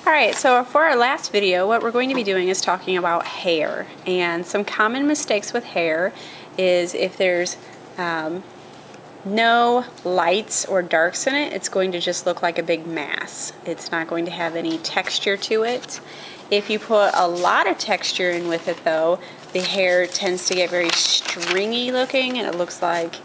Alright, so for our last video, what we're going to be doing is talking about hair. And some common mistakes with hair is if there's no lights or darks in it, it's going to just look like a big mass. It's not going to have any texture to it. If you put a lot of texture in with it though, the hair tends to get very stringy looking and it looks like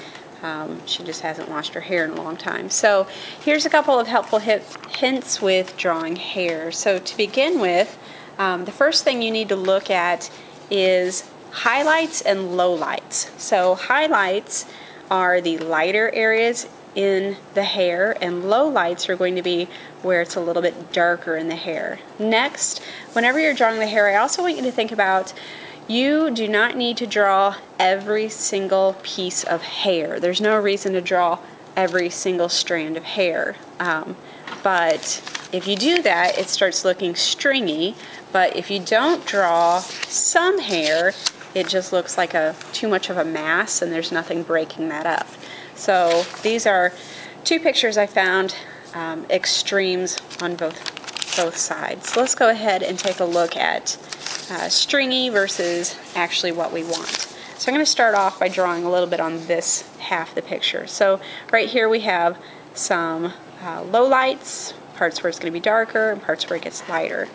she just hasn't washed her hair in a long time. So here's a couple of helpful hints with drawing hair. So to begin with, the first thing you need to look at is highlights and lowlights. So highlights are the lighter areas in the hair, and lowlights are going to be where it's a little bit darker in the hair. Next, whenever you're drawing the hair, I also want you to think about you do not need to draw every single piece of hair. There's no reason to draw every single strand of hair. But if you do that, it starts looking stringy. But if you don't draw some hair, it just looks like too much of a mass and there's nothing breaking that up. So these are two pictures I found, extremes on both sides. So let's go ahead and take a look at stringy versus actually what we want. So I'm going to start off by drawing a little bit on this half of the picture. So right here we have some low lights, parts where it's going to be darker, and parts where it gets lighter.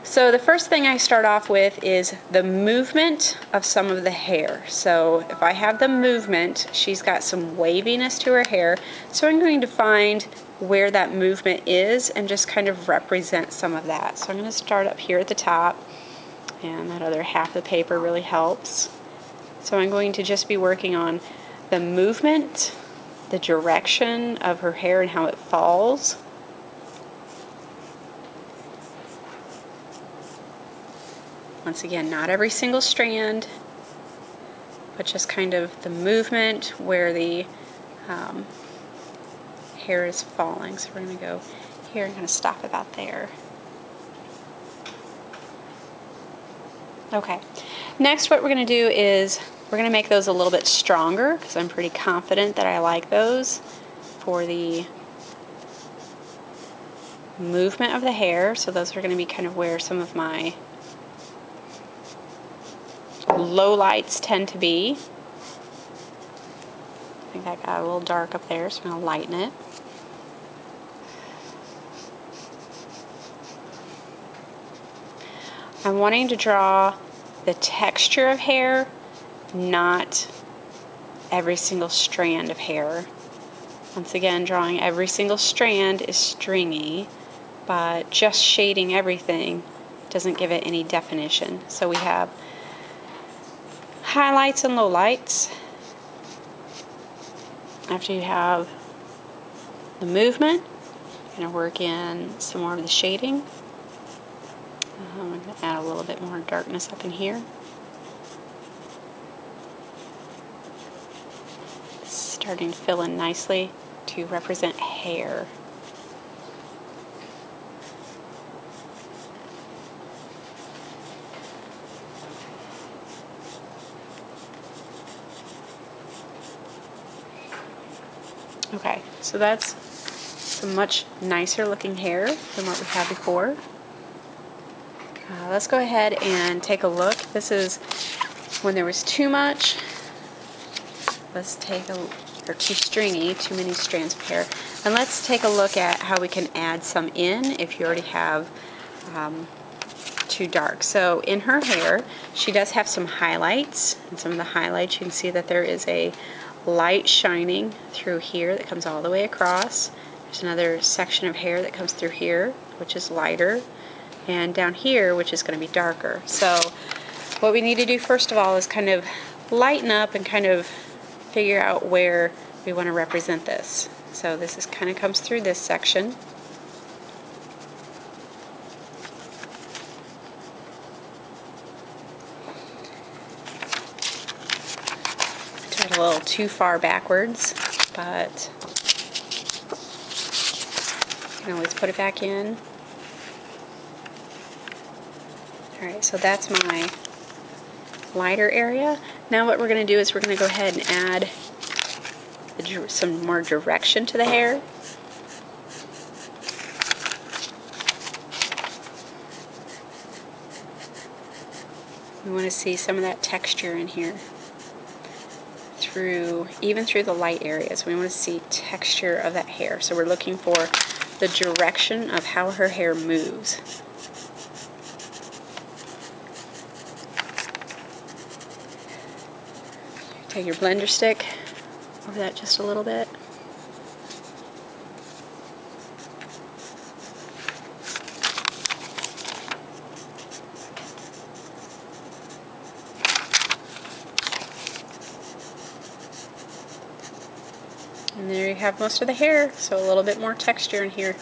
So the first thing I start off with is the movement of some of the hair. So if I have the movement, she's got some waviness to her hair, so I'm going to find where that movement is and just kind of represent some of that. So I'm going to start up here at the top, and that other half of the paper really helps. So I'm going to just be working on the movement, the direction of her hair and how it falls. Once again, not every single strand, but just kind of the movement where the hair is falling. So we're going to go here and kind of stop about there. Okay, next what we're going to do is we're going to make those a little bit stronger because I'm pretty confident that I like those for the movement of the hair. So those are going to be kind of where some of my low lights tend to be. I think I got a little dark up there, so I'm going to lighten it. I'm wanting to draw the texture of hair, not every single strand of hair. Once again, drawing every single strand is stringy, but just shading everything doesn't give it any definition. So we have highlights and lowlights. After you have the movement, you're going to work in some more of the shading. I'm going to add a little bit more darkness up in here. It's starting to fill in nicely to represent hair. Okay, so that's some much nicer looking hair than what we had before. Let's go ahead and take a look. This is when there was too much. Let's take or too stringy, too many strands of hair. And let's take a look at how we can add some in if you already have too dark. So in her hair, she does have some highlights, and some of the highlights you can see that there is a light shining through here that comes all the way across. There's another section of hair that comes through here, which is lighter, and down here, which is going to be darker. So what we need to do first of all is kind of lighten up and kind of figure out where we want to represent this. So this is kind of comes through this section. A little too far backwards, but you can always put it back in. Alright, so that's my lighter area. Now what we're going to do is we're going to go ahead and add some more direction to the hair. We want to see some of that texture in here. Even through the light areas. We want to see texture of that hair. So we're looking for the direction of how her hair moves. Take your blender stick over that just a little bit. And there you have most of the hair, so a little bit more texture in here.